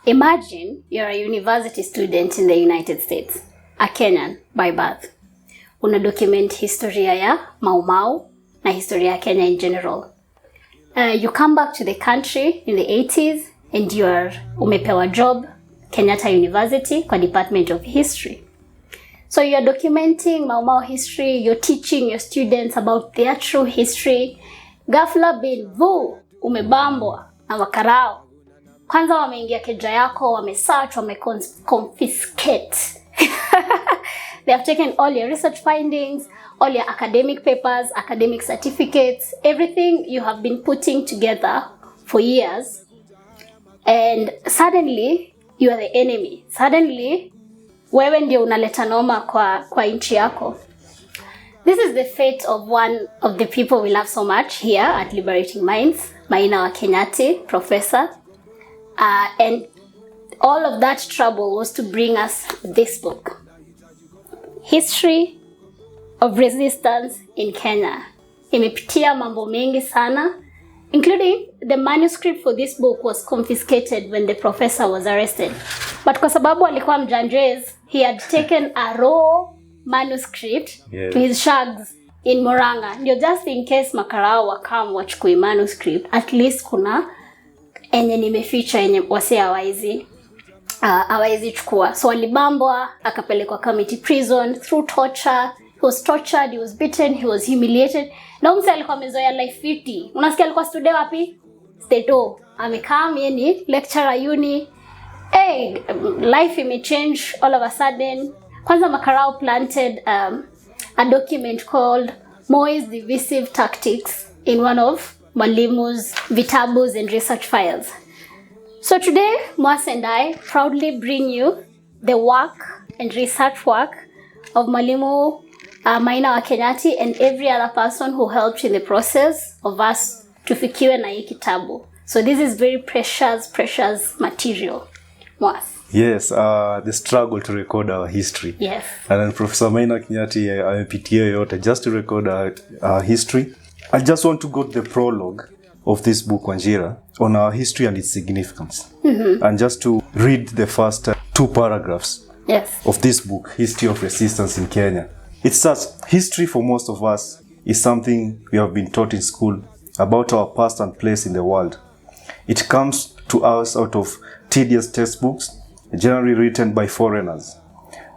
Imagine you're a university student in the United States, a Kenyan by birth. Una document historia ya Mau Mau na historia ya Kenya in general. You come back to the country in the 80s and umepewa job Kenyatta University kwa Department of History. So you're documenting Mau Mau history, you're teaching your students about their true history. Ghafla bin vu umebambwa na wakarao. Kwanza wameingia keja yako, wamesearch, wameconfiscate. They have taken all your research findings, all your academic papers, academic certificates, everything you have been putting together for years. And suddenly, you are the enemy. Suddenly, wewe ndio unaleta noma kwa nchi yako. This is the fate of one of the people we love so much here at Liberating Minds, Maina Wa Kinyatti, Professor. And all of that trouble was to bring us this book, History of Resistance in Kenya. Imepitia mambo mengi sana, including the manuscript for this book was confiscated when the professor was arrested. But kwa sababu alikuwa mjanjez, he had taken a raw manuscript to his shags in Murang'a. Just in case makarao wakam wachukue manuscript, at least kuna enye nimeficha enye wase hawaizi chukua. So alibambwa, akapelekwa community prison through torture. He was tortured, he was beaten, he was humiliated. Na mse alikuwa amezoea life fiti. Unasikia alikuwa student wapi? State O. Amekaa yeni lecturer uni. Hey, life may change all of a sudden. Kwanza makarao planted a document called Moi's Divisive Tactics in one of Mwalimu's vitabus and research files. So today, Mwas and I proudly bring you the work and research work of Mwalimu Maina Wa Kinyatti and every other person who helped in the process of us tufikiwe na hii kitabu. So this is very precious material. Mwas. Yes, the struggle to record our history. Yes. And then Professor Maina Wa Kinyatti amepitia yote just to record our history. I just want to go to the prologue of this book, Wanjira, on our history and its significance. Mm-hmm. And just to read the first 2 paragraphs of this book, History of Resistance in Kenya. It says, history for most of us is something we have been taught in school about our past and place in the world. It comes to us out of tedious textbooks, generally written by foreigners.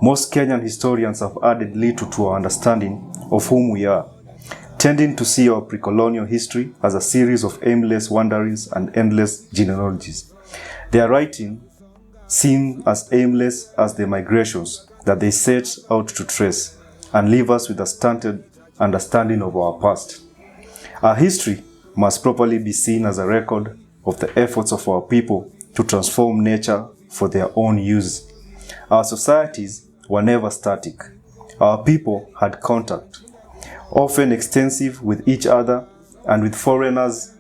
Most Kenyan historians have added little to our understanding of whom we are, tending to see our pre-colonial history as a series of aimless wanderings and endless genealogies. Their writing seems as aimless as the migrations that they set out to trace and leave us with a stunted understanding of our past. Our history must properly be seen as a record of the efforts of our people to transform nature for their own use. Our societies were never static. Our people had contact, often extensive with each other and with foreigners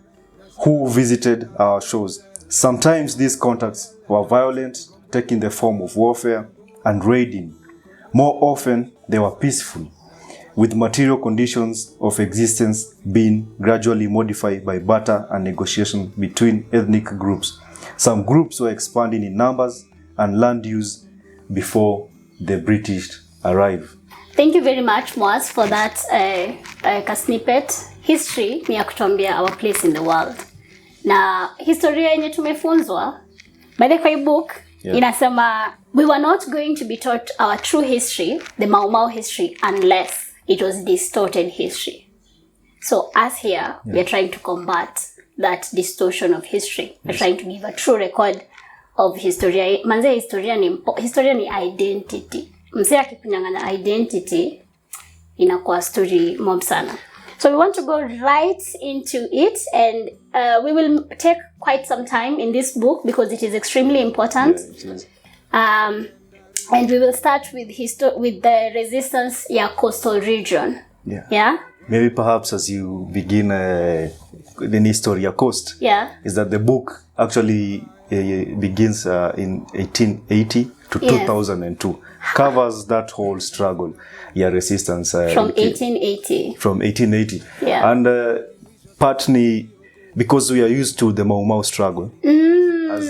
who visited our shores. Sometimes these contacts were violent, taking the form of warfare and raiding. More often, they were peaceful, with material conditions of existence being gradually modified by barter and negotiation between ethnic groups. Some groups were expanding in numbers and land use before the British arrived. Thank you very much, Mwas, for that snippet. History ni ya kutuambia our place in the world. Na historia yenye tumefunzwa, by the way book, inasema we were not going to be taught our true history, the Mau Mau history, unless it was distorted history. So us here, we are trying to combat that distortion of history. We're trying to give a true record of history. Manze historia ni identity. Mse akikunyang'anya identity inakuwa story mob sana. So we want to go right into it, and we will take quite some time in this book because it is extremely important. And we will start with the resistance ya coastal region. Yeah. Maybe perhaps as you begin the history of coast. Is that the book actually begins in 1880 to 2002. Covers that whole struggle, resistance. From 1880. From 1880. And partly because we are used to the Mau Mau struggle,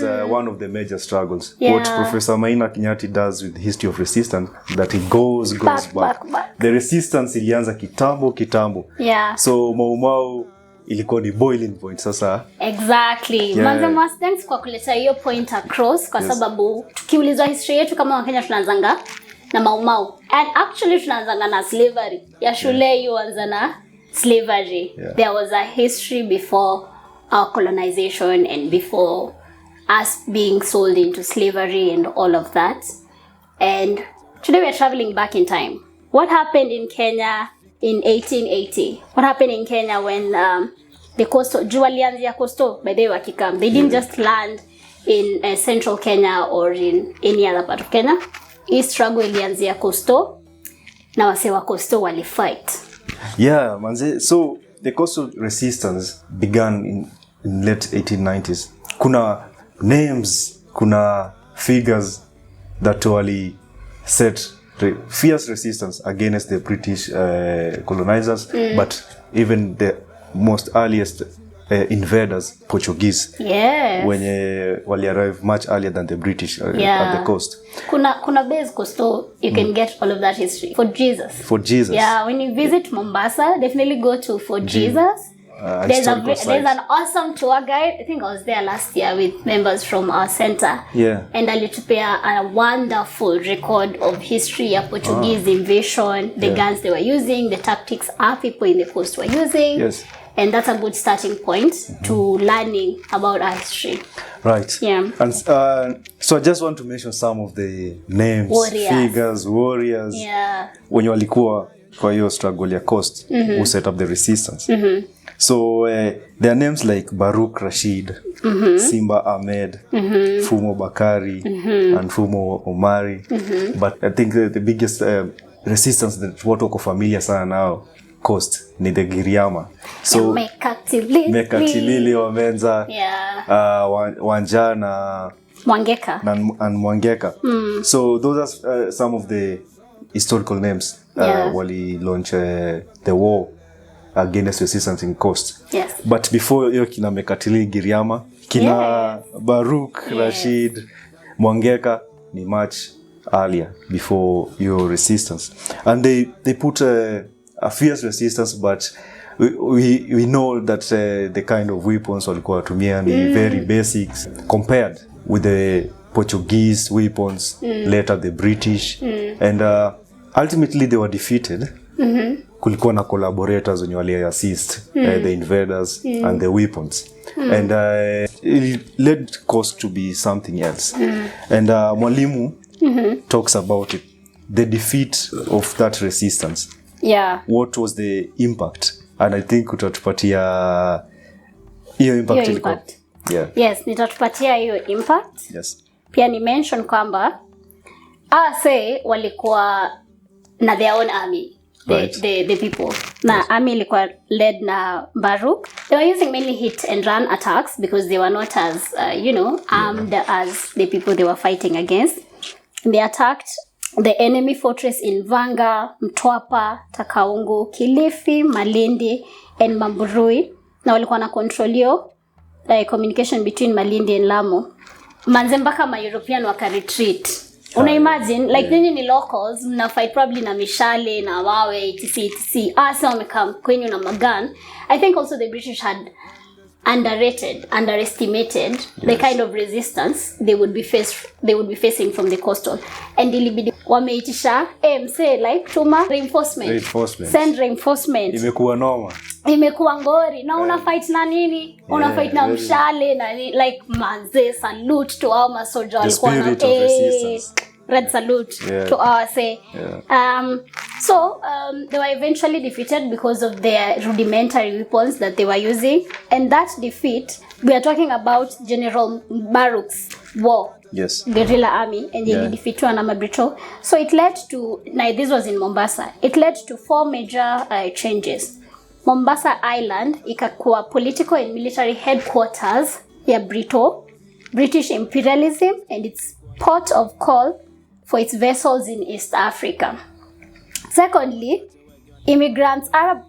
as one of the major struggles. Yeah. What Professor Maina Wa Kinyatti does with the history of resistance, that it goes back. The resistance ilianza kitambo. Yeah. So Mau ilikuwa ni boiling point sasa. Exactly. Yeah. Thanks kwa kuleta hiyo point across kwa sababu tukiulizwa history yetu kama Wakenya tunaanzanga na Mau. And actually tunaanzanga na slavery. Ya shule hiyo anza na slavery. Yeah. There was a history before our colonization and before us being sold into slavery and all of that. And today we're traveling back in time. What happened in Kenya in 1880? What happened in Kenya when the coastal, Jualianzia coastal, by the way, wakikam, they didn't just land in central Kenya or in any other part of Kenya. Hii struggle ilianzia coastal, na wase wa coastal wali fight. Yeah, manze. So the coastal resistance began in late 1890s. Kuna names, kuna figures that wali set fierce resistance against the British colonizers, but even the most earliest invaders, Portuguese, when wali arrive much earlier than the British at the coast. Kuna base coastal, you can get all of that history. For Jesus. Yeah, when you visit Mombasa, definitely go to Fort Jesus. There's an awesome tour guide. I think I was there last year with members from our center. Yeah. And alitupea a wonderful record of history of Portuguese invasion, the guns they were using, the tactics our people in the coast were using. Yes. And that's a good starting point to learning about our history. Right. Yeah. And so I just want to mention some of the names, figures, warriors. Yeah. When walikuwa kwa hiyo struggle ya coast, who set up the resistance. So there are names like Baruch Rashid, Simba Ahmed, Fumo Bakari, and Fumo Omari. But I think the biggest resistance that watu wako familiar sana nao coast ni the Giriyama. So Mekatilili wamenza, Wanja na Mangeka. And Mangeka. So those are some of the historical names wali launch the war against resistance in coast. Yes. But before hiyo kina Mekatilili, Giriyama, kina Baruch Rashid, Mangeka ni much earlier before your resistance. And they put a fierce resistance, but we know that the kind of weapons walikuwa watumia ni very basics compared with the Portuguese weapons, later the British, and ultimately they were defeated. Kulikuwa na collaborators wenye wali assist the invaders and the weapons, and it led coast to be something else. And Mwalimu talks about it, the defeat of that resistance. Yeah. What was the impact? And I think utatupatia hiyo impact ilikuwa. Yeah. Yes, nitatupatia hiyo impact. Yes. Pia ni mention kwamba walikuwa na their own army. The people. Na army ilikuwa led na Baruch. They were using mainly hit and run attacks because they were not as armed as the people they were fighting against. They attacked the enemy fortress in Vanga, Mtwapa, Takaungu, Kilifi, Malindi, and Mamburui. Na walikuwa na control yo communication between Malindi and Lamu. Manzembaka ma European waka retreat. Una imagine like nini ni locals mna fight probably na mishale na wawe etc. Asa wamekam kwenyu na magan. I think also the British had underestimated the kind of resistance they would be facing from the coastal, and ilibidi wameitisha mse like tuma reinforcement. Send reinforcement. Imekuwa ngori na una fight na nini, una fight na mshale na like manze, salute to our masoja walikuwa na red salute to our say. So they were eventually defeated because of their rudimentary weapons that they were using, and that defeat, we are talking about General Baruchs War. Yes. Guerrilla army, and they defeated na Mabrito. So it led to, now this was in Mombasa, it led to 4 major changes. Mombasa Island ikakuwa political and military headquarters ya British imperialism, and its port of call for its vessels in East Africa. Secondly, Arab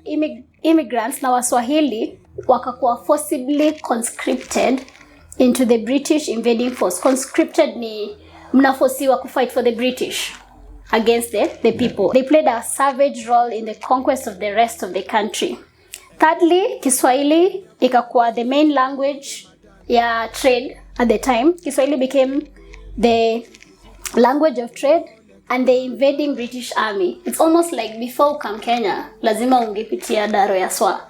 immigrants na Waswahili wakakuwa forcibly conscripted into the British invading force. Conscripted ni mnafosiwa ku fight for the British against the people. They played a savage role in the conquest of the rest of the country. Thirdly, Kiswahili ikakuwa the main language ya trade at the time. Kiswahili became the language of trade and the invading British army. It's almost like before come Kenya, lazima ungepitia daro ya SWA.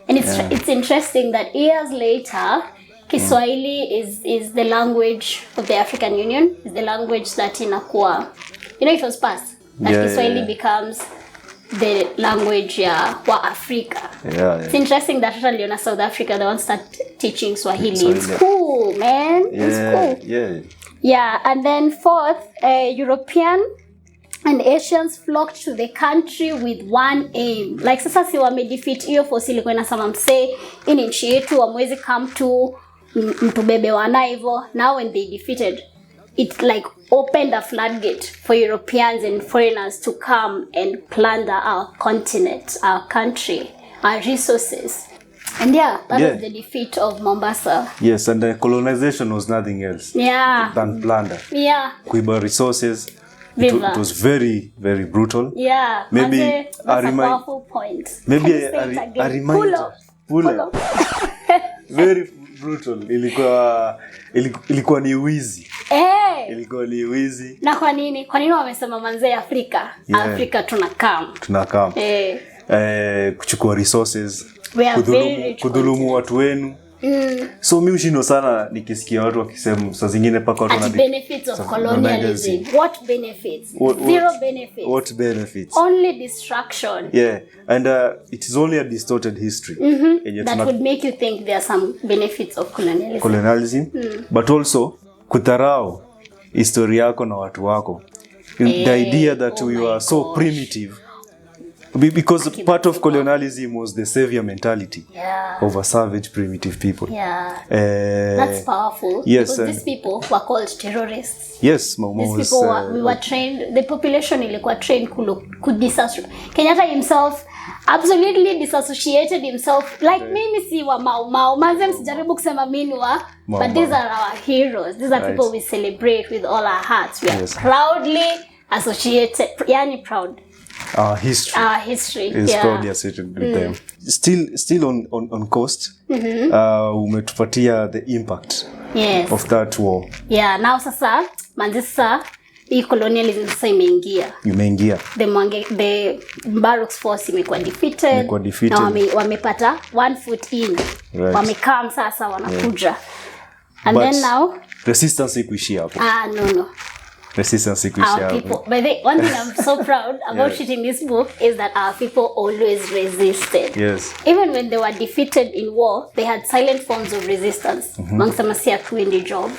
And it's interesting that years later, Kiswahili is the language of the African Union, is the language that inakuwa, it was passed. That Kiswahili becomes the language wa Africa. It's interesting that totally in South Africa they want to start teaching Swahili in school, man. In school. Yeah, and then fourth, European and Asians flocked to the country with one aim. Like sasa si wamedefeat hiyo force ilikuwa inasema mse in nchi yetu wamwezi come to mtubebe wana hivyo. Now when they defeated, it like opened a floodgate for Europeans and foreigners to come and plunder our continent, our country, our resources. And that was the defeat of Mombasa. Yes, and the colonization was nothing else than plunder. Yeah. Kuiba resources. It was very, very brutal. Yeah. Maybe that's a powerful point. Maybe a reminder. Pull up. Very brutal. Ilikuwa ni wizi. Ilikuwa ni wizi. Na kwa nini? Kwa nini wamesema manze Afrika? Afrika tunakam. Kuchukua resources. Kudhulumu watu wenu. So mimi ushino sana nikisikia watu wakisema saa zingine paka watu wanadi benefits of colonialism. What benefits? Zero benefits. What benefits? Only destruction. Yeah, and it is only a distorted history. That would make you think there are some benefits of colonialism. But also kudharau historia yako na watu wako. The idea that we were so primitive. Because part of colonialism was the savior mentality of a savage, primitive people. That's powerful. Yes, because these people were called terrorists. Yes, these people we were trained. The population ilikuwa trained could disassociate. Kenyatta himself absolutely disassociated himself. Like mimi si wa mau. Mazem sijaribu kusema mimi wa. But these are our heroes. These are people we celebrate with all our hearts. We are proudly associated. Yani proud. Our history is proudly associated with them. Still on coast, umetupatia the impact of that war. Yeah, now sasa manzisa hii colonialism sasa imeingia. The Baruchs force imekuwa defeated. Na wamepata one foot in. Right. Wamekam sasa wanakuja. And but then now resistance ikuishia hapo. No. Resistance our people. But one thing I'm so proud about it in this book is that our people always resisted. Yes. Even when they were defeated in war, they had silent forms of resistance. Mangsamasi atuendi job.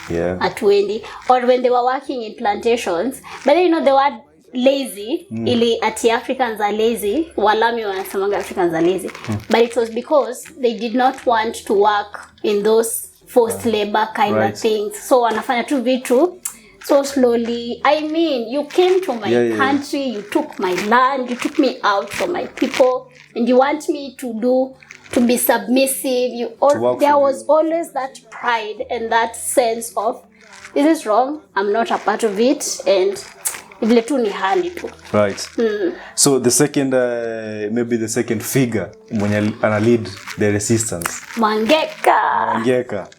Atuendi. Or when they were working in plantations. But then, the word lazy, ili ati Africans are lazy. Walami wanasemanga Africans are lazy. But it was because they did not want to work in those forced labor kind of things. So wanafanya tu vitu so slowly. I mean, you came to my country, you took my land, you took me out from my people, and you want me to be submissive. There was always that pride and that sense of, this is wrong, I'm not a part of it, and right. So the second, maybe the second figure when you lead the resistance. Mangeka.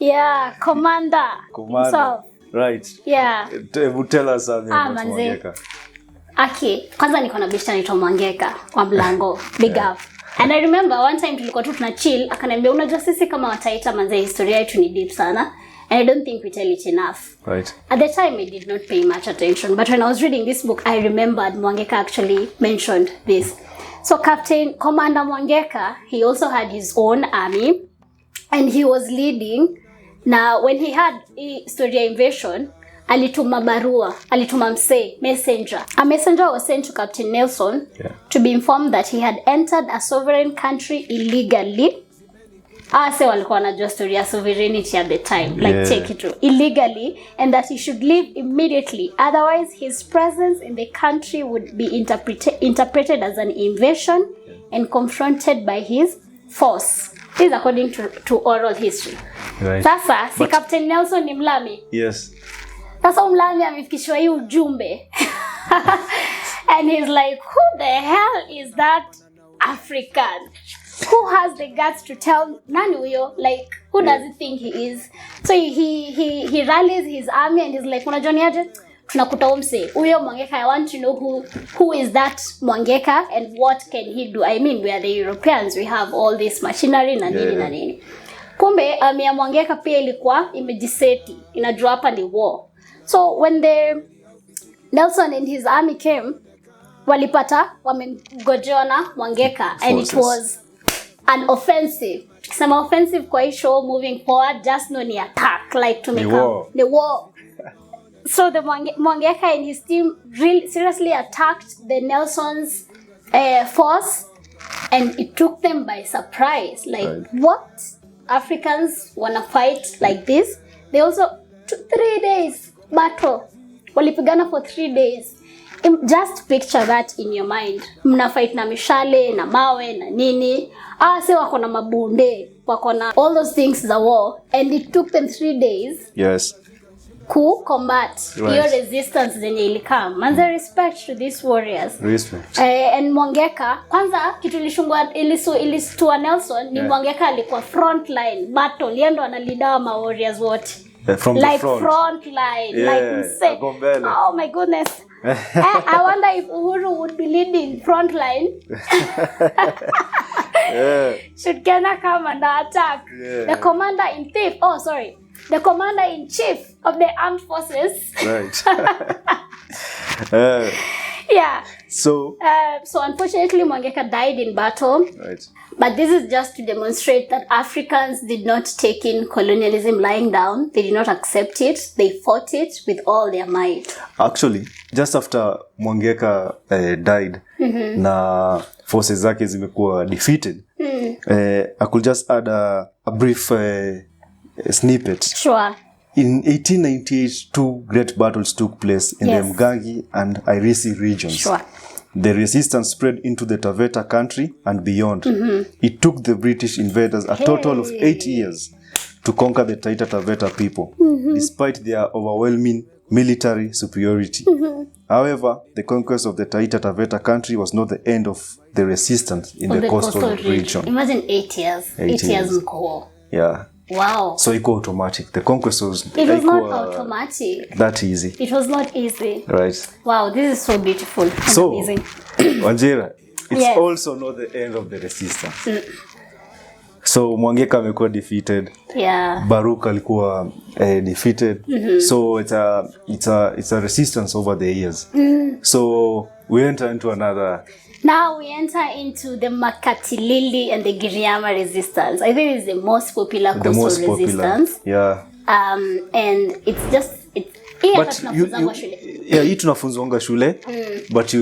Yeah, commander. Himself. Right. Yeah. Tell us something about Mangeka. Okay, kwanza niko na bishana ito Mangeka kwa mlango. Big up. And I remember one time tulikuwa tu tuna chill, akaniambia unajua sisi kama Wataita manze historia yetu ni deep sana. And I don't think we tell it enough. Right. At the time, I did not pay much attention. But when I was reading this book, I remembered Mangeka actually mentioned this. So Commander Mangeka, he also had his own army. And he was leading. Now, when he had Historia invasion, alituma barua, alituma messenger. A messenger was sent to Captain Nelson to be informed that he had entered a sovereign country illegally. Ase walikuwa wanajua story ya sovereignty at the time, like take it illegally, and that he should leave immediately. Otherwise, his presence in the country would be interpreted as an invasion and confronted by his force. This is according to oral history. Right. Sasa, si Captain Nelson ni mlami? Yes. Sasa mlami amefikishwa hii ujumbe. And he's like, who the hell is that African? Who has the guts to tell nani huyo? Like, who does he think he is? So he rallies his army and he's like, unajua ni aje? Tunakuta umse. Huyo Mangeka, I want to know who is that Mangeka and what can he do? I mean, we are the Europeans. We have all this machinery na nini na nini. Kumbe, army ya Mangeka pia ilikuwa imejiseti. Inajua hapa ni war. So, when the Nelson and his army came, walipata wamegojewa na Mangeka and it was an offensive. Tukisema offensive kwa hii show moving forward, just know ni attack, like to make the war. So the Mangeka and his team really seriously attacked the Nelson's force, and it took them by surprise. Like, what? Africans wanna fight like this? They also took 3 days battle. Walipigana for 3 days. Just picture that in your mind. Mna fight na mishale, na mawe, na nini. Se wako na mabunde, wako na all those things za war. And it took them 3 days. Yes. Ku combat your resistance zenye ilikam. Manze, respect to these warriors. Respect. And Mangeka, kwanza kitu ilishungwa ilistua Nelson ni Mangeka alikuwa front line battle. Yeye ndo analidawa ma warriors wote. From like the front line, like say, oh my goodness. I wonder if Uhuru would be leading front line. Should Kenya come and attack? The commander in chief of the armed forces. Right. Yeah. So unfortunately, Mangeka died in battle. Right. But this is just to demonstrate that Africans did not take in colonialism lying down. They did not accept it. They fought it with all their might. Actually, just after Mangeka died, na forces zake zimekuwa defeated, I could just add a brief snippet. Sure. In 1898, 2 great battles took place in the Mgangi and Irisi regions. Sure. The resistance spread into the Taveta country and beyond. It took the British invaders a total of 8 years to conquer the Taita Taveta people, despite their overwhelming military superiority. However, the conquest of the Taita Taveta country was not the end of the resistance in the coastal region. Imagine 8 years. 8 years mko. Yeah. Wow. So it was automatic. The conquest was... It was not automatic. That easy. It was not easy. Right. Wow, this is so beautiful. So, amazing. Wanjira, it's also not the end of the resistance. So, Mangeka amekuwa defeated. Yeah. Baruch alikuwa defeated. So, it's a resistance over the years. So, we enter into another... Now we enter into the Makatilili and the Giriyama Resistance. I think it's the most popular coastal resistance. Yeah. And it's just... hii tunafunzwanga shule, but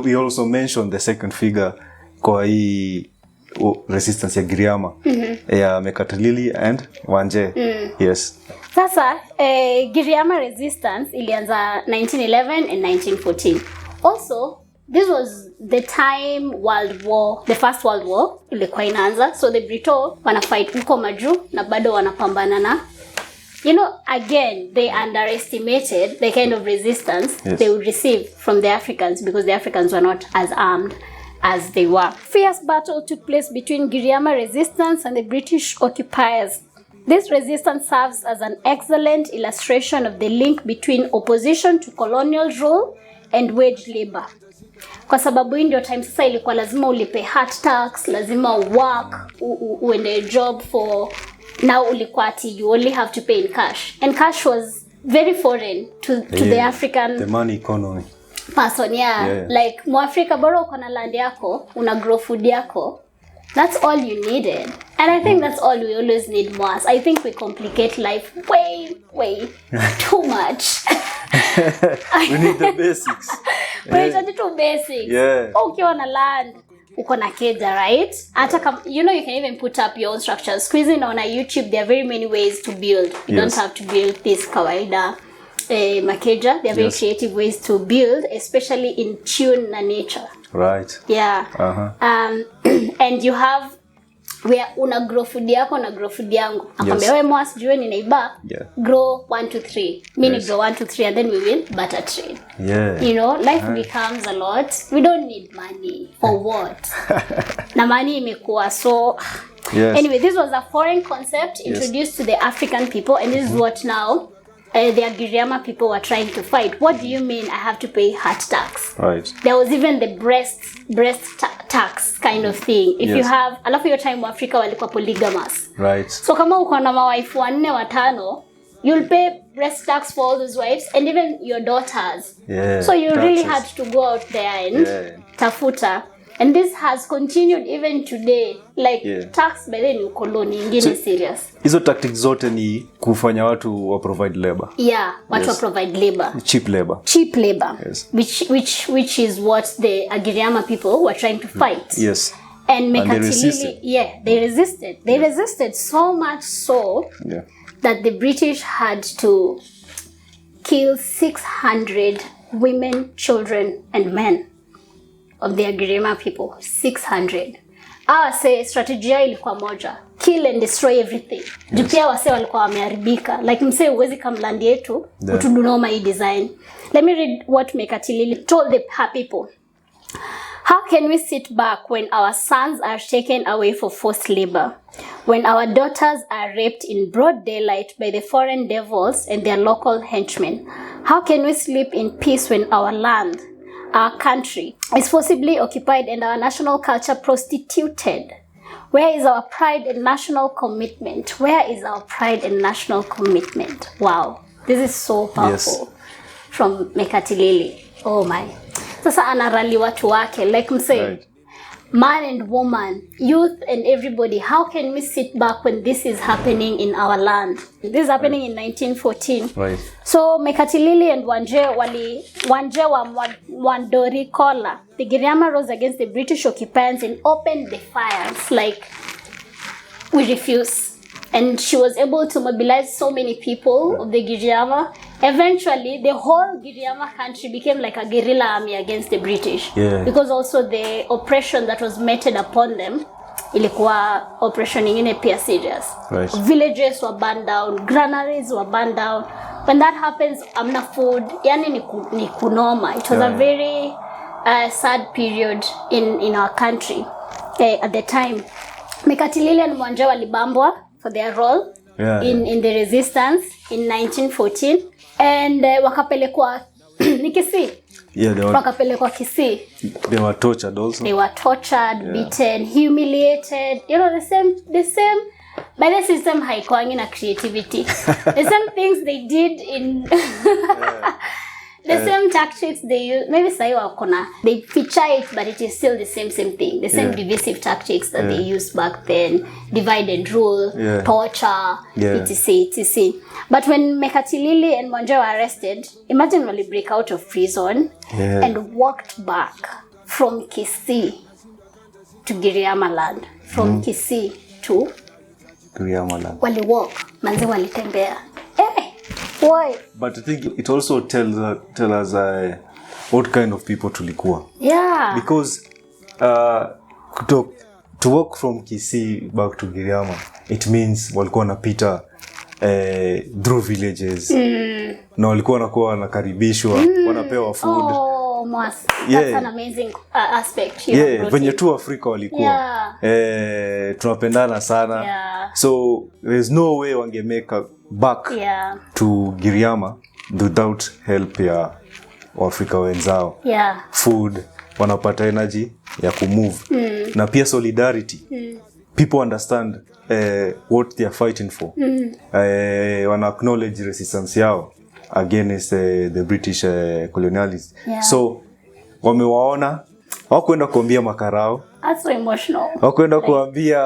we also mention the second figure kwa hii resistance ya Giriyama, ya Mekatilili and Wanje. Yes. Sasa, Giriyama Resistance ilianza 1911 and 1914. Also, this was the time World War, the First World War, ilikuwa inaanza. So the Brito wana fight huko maju na bado wanapambana na, you know, again, they underestimated the kind of resistance they would receive from the Africans because the Africans were not as armed as they were. Fierce battle took place between Giriyama Resistance and the British occupiers. This resistance serves as an excellent illustration of the link between opposition to colonial rule and wage labor. Kwa sababu hii ndio time sasa ilikuwa lazima ulipe hard tax, lazima work, uende job for, now ulikuwa ati you only have to pay in cash. And cash was very foreign to the African... The money economy. Person, Like, Mwafrika bora uko na land yako, una grow food yako, that's all you needed. And I think that's all we always need more. I think we complicate life way too much. We need the basics. We need to basics. Yeah. Ukiwa na land, uko na keja, right? You know, you can even put up your own structures. Squeezing on YouTube, there are very many ways to build. You don't have to build this kawaida makeja. There are very creative ways to build, especially in tune na nature. Right. Yeah. And you have where una grow food yako na grow food yangu. Akwambia wewe Moi sijui ni neighbor. Grow 1 to 3. Mimi grow 1 to 3 and then we will barter trade. You know, life becomes a lot. We don't need money for what? Na money imekuwa so Anyway, this was a foreign concept introduced to the African people, and this is what now the Giriyama people were trying to fight. What do you mean I have to pay heart tax? Right. There was even the breast tax kind of thing. If you have, alafu your time Africa walikuwa polygamous. Right. So kama uko na mawaifu 4 5, you'll pay breast tax for all those wives and even your daughters. So you really had to go out there and tafuta. And this has continued even today. Like tax by the new colony ingine serious. Hizo tactics zote ni kufanya watu wa provide labor. Watu wa provide labor. Cheap labor. Cheap labor. Which is what the Giriyama people were trying to fight. And they resisted. They resisted. They resisted so much so that the British had to kill 600 women, children, and men of the Giriyama people. 600. Say strategy ilikuwa moja, kill and destroy everything. Jupia wase walikuwa wameharibika. Like mse uwezi kamlandi yetu utudunoma hii design. Let me read what Mekatilili told her people. How can we sit back when our sons are taken away for forced labor? When our daughters are raped in broad daylight by the foreign devils and their local henchmen? How can we sleep in peace when our land, our country, is forcibly occupied and our national culture prostituted? Where is our pride and national commitment? Where is our pride and national commitment? Wow, this is so powerful. From Mekatilili. Oh my. Sasa anarali watu wake, like msay, man and woman, youth and everybody, how can we sit back when this is happening in our land? This is happening in 1914. So Mekatilili and Wanje wa Mwandori Kola, the Giriyama rose against the British occupiers in open defiance, like, we refuse. And she was able to mobilize so many people of the Giriyama. Eventually, the whole Giriyama country became like a guerrilla army against the British. Because also the oppression that was meted upon them, ilikuwa oppression ingine pia serious. Villages were burned down, granaries were burned down. When that happens, amna food, yani ni kunoma. It was a very sad period in our country at the time. Mekatilili and Mwanje walibambwa for their role in the resistance in 1914, and wakapelekwa Kisii. Wakapelekwa Kisii. They were tortured also. They were tortured, beaten, humiliated. You know, the same by the system haikuangi na creativity. The same things they did in the same tactics they use. Maybe they feature it, but it is still the same thing. The same divisive tactics that they used back then. Divide and rule, torture, etc. But when Mekatilili and Mwanje were arrested, imagine when they break out of prison and walked back from Kisii to Giriyama land. From Kisii to Giriyama land. Wali walk, manze walitembea. Why? But I think it also tells us what kind of people tulikuwa. Because to walk from Kisii back to Giriyama, it means walikuwa napita through villages. Na walikuwa wanakuwa wanakaribishwa, wanapewa food. That's an amazing aspect. Venye tu Afrika walikuwa. Tunapendana sana. So there's no way wangemeka back to Giriyama without help ya Afrika wenzao. Food, wanapata energy ya kumove. Na pia solidarity. People understand what they are fighting for. Wana acknowledge resistance yao against the British colonialists. So wamewaona, hawakwenda kuambia makarao. That's so emotional. Hawakwenda kuambia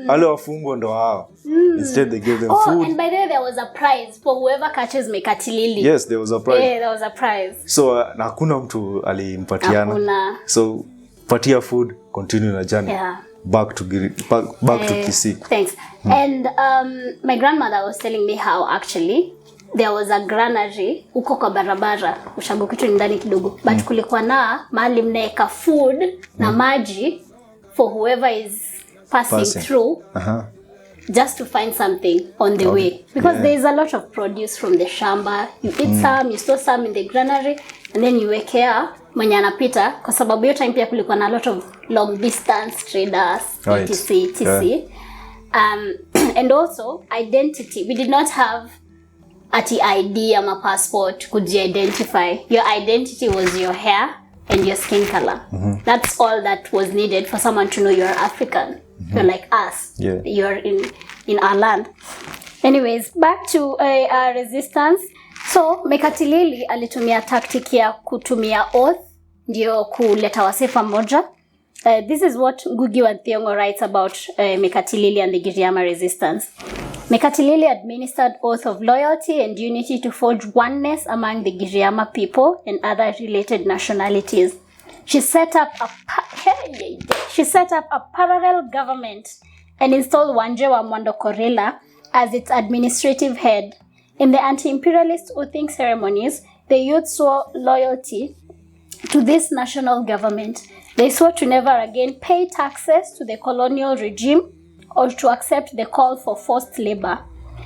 wale wafungwa ndo hao. Instead they gave them food. And by the way, there was a prize for whoever catches Mekatilili. Yes, there was a prize. There was a prize. So na hakuna mtu alimpatiana. So patia food, continue na journey. Back to Kisii. Thanks. And my grandmother was telling me how actually there was a granary uko kwa barabara, ushago kitu ndani kidogo, but kulikuwa na mahali mnaeka food na maji for whoever is passing. Through, just to find something on the way. Because there is a lot of produce from the shamba. You eat some, you store some in the granary, and then you wekea mwenye anapita, kwa sababu hiyo time pia kulikuwa na a lot of long distance traders, etc. And also identity. We did not have ati ID ama passport kuji-identify. Your identity was your hair and your skin color. That's all that was needed for someone to know you're African. You're like us. You're in our land. Anyways, back to our resistance. So Mekatilili alitumia tactic ya kutumia oath ndio kuleta wase pamoja. This is what Ngugi wa Thiong'o writes about Mekatilili and the Giriyama Resistance. Mekatilili administered oath of loyalty and unity to forge oneness among the Giriyama people and other related nationalities. She set up a parallel government and installed Wanje wa Mwandokorila as its administrative head. In the anti-imperialist oathing ceremonies, the youth swore loyalty to this national government. They swore to never again pay taxes to the colonial regime or to accept the call for forced labor.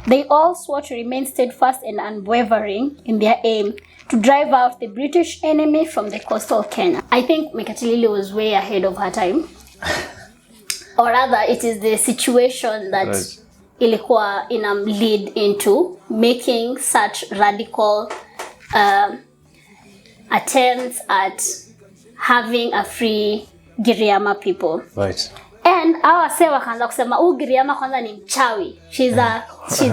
They all swore to remain steadfast and unwavering in their aim to drive out the British enemy from the coastal Kenya. I think Mekatilili was way ahead of her time. Or rather, it is the situation that ilikuwa lead into making such radical attempts at having a free Giriyama people. Right. And our wase wakaanza kusema Giriyama kwanza ni mchawi. She's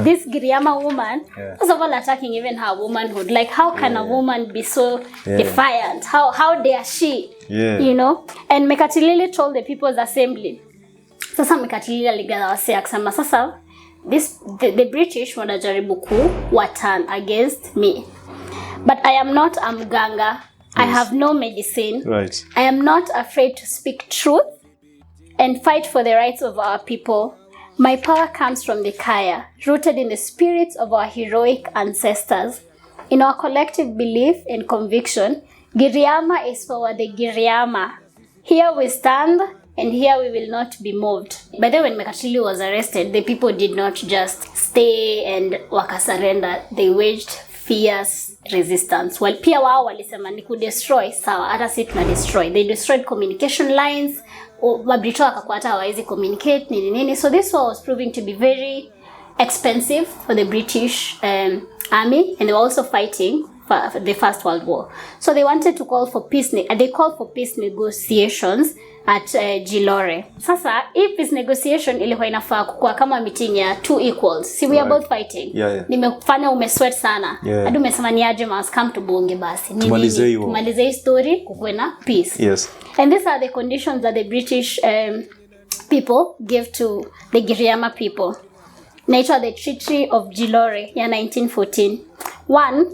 this Giriyama woman. First of all, attacking even her womanhood. Like, how can a woman be so defiant? How dare she? You know? And Mekatilili told the People's Assembly. Sasa Mekatilili aligaza wase akasema sasa the British wanajaribu kuwatan against me. But I am not a mganga. I have no medicine. Right. I am not afraid to speak truth and fight for the rights of our people. My power comes from the Kaya, rooted in the spirits of our heroic ancestors. In our collective belief and conviction, Giriyama is for the Giriyama. Here we stand, and here we will not be moved. By the way, when Mekatilili was arrested, the people did not just stay and wakasurrender. They waged fierce resistance. While pia wao walisema ni kudestroy, sawa, hata si tunadestroy. They destroyed communication lines. Mabrito wakakuwa hata hawawezi communicate, nini. So this war was proving to be very expensive for the British army, and they were also fighting for the First World War. So they wanted to call for peace. They called for peace negotiations at Jilore. Sasa, if peace negotiation ilikuwa inafaa kukua kama meeting ya two equals. See, we are both fighting. Nimefanya umesweat sana. Hadi umesema ni aje must come to bonge basi. Tumalize hii story kukuwe na peace. Yes. And these are the conditions that the British people gave to the Giriyama people. Nature the Treaty of Jilore ya 1914. 1.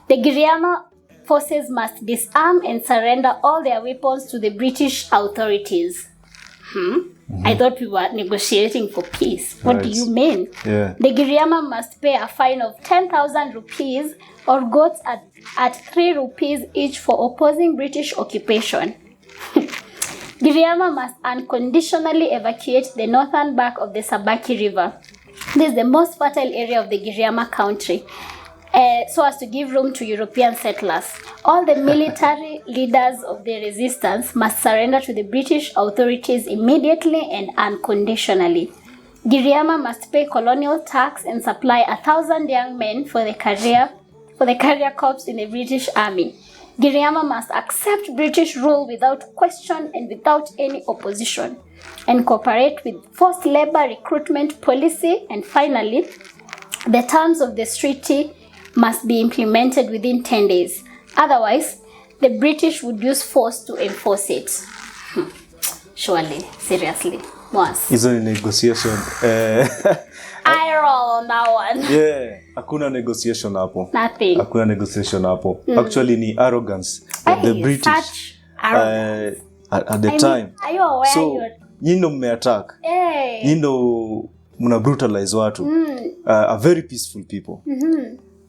The Giriyama forces must disarm and surrender all their weapons to the British authorities. I thought we were negotiating for peace. What do you mean? The Giriyama must pay a fine of 10,000 rupees or goats at 3 rupees each for opposing British occupation. Giriyama must unconditionally evacuate the northern bank of the Sabaki River. This is the most fertile area of the Giriyama country, so as to give room to European settlers. All the military leaders of the resistance must surrender to the British authorities immediately and unconditionally. Giriyama must pay colonial tax and supply 1,000 young men for the career corps in the British Army. Giriyama must accept British rule without question and without any opposition, and cooperate with forced labor recruitment policy. And finally, the terms of this treaty must be implemented within 10 days. Otherwise, the British would use force to enforce it. Surely, seriously, once. Is a negotiation. I roll on that one. Yeah, hakuna negotiation hapo. Nothing. Hakuna negotiation hapo. Actually, ni arrogance of the British. Such arrogance. At the time. Are you aware? So, nyindo mme-attack. Hey. Nyindo muna brutalize watu. A very peaceful people.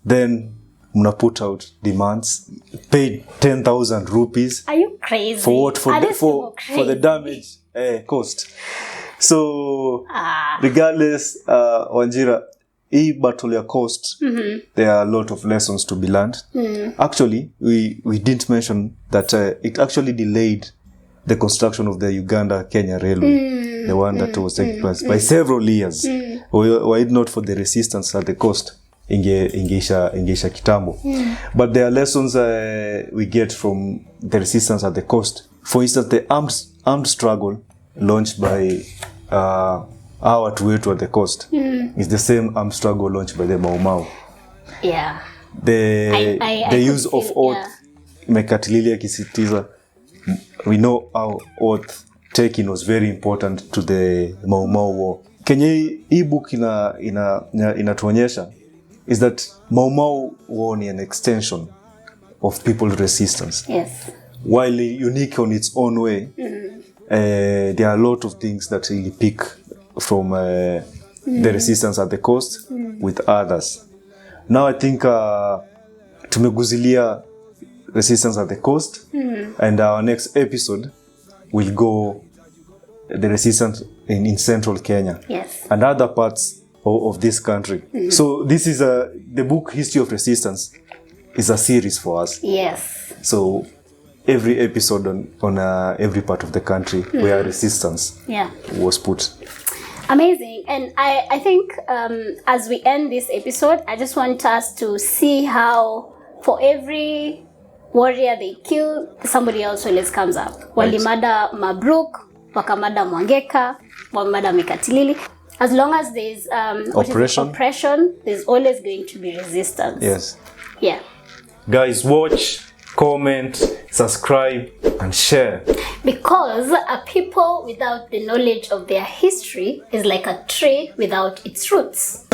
Then muna put out demands, paid 10,000 rupees. Are you crazy? For what? For the damage Coast. So regardless, Wanjira, hii battle ya Coast, there are a lot of lessons to be learned. Actually, we didn't mention that it actually delayed the construction of the Uganda-Kenya Railway, the one that was taking place by several years. Were it not for the resistance at the coast, ingeisha kitambo. But there are lessons we get from the resistance at the coast. For instance, the armed struggle launched by our watu wetu at the coast is the same armed struggle launched by the Mau Mau. Yeah. The use of oath, Mekatililia kisitiza. We know how oath taking was very important to the Mau Mau War. Kenya hii book inatuonyesha is that Mau Mau War ni an extension of people's resistance. Yes. While unique on its own way, there are a lot of things that really pick from the resistance at the coast with others. Now I think tumeguzilia resistance at the coast, and our next episode will go the resistance in central Kenya. Yes. And other parts of this country. So this is the book History of Resistance is a series for us. Yes. So every episode on every part of the country where resistance was put. Amazing. And I think as we end this episode, I just want us to see how for every warrior they kill, somebody else always comes up. Walimada Mabruk, wakamada Mangeka, wakamada Mekatilili. As long as there's oppression, there's always going to be resistance. Yes. Yeah. Guys, watch, comment, subscribe, and share. Because a people without the knowledge of their history is like a tree without its roots.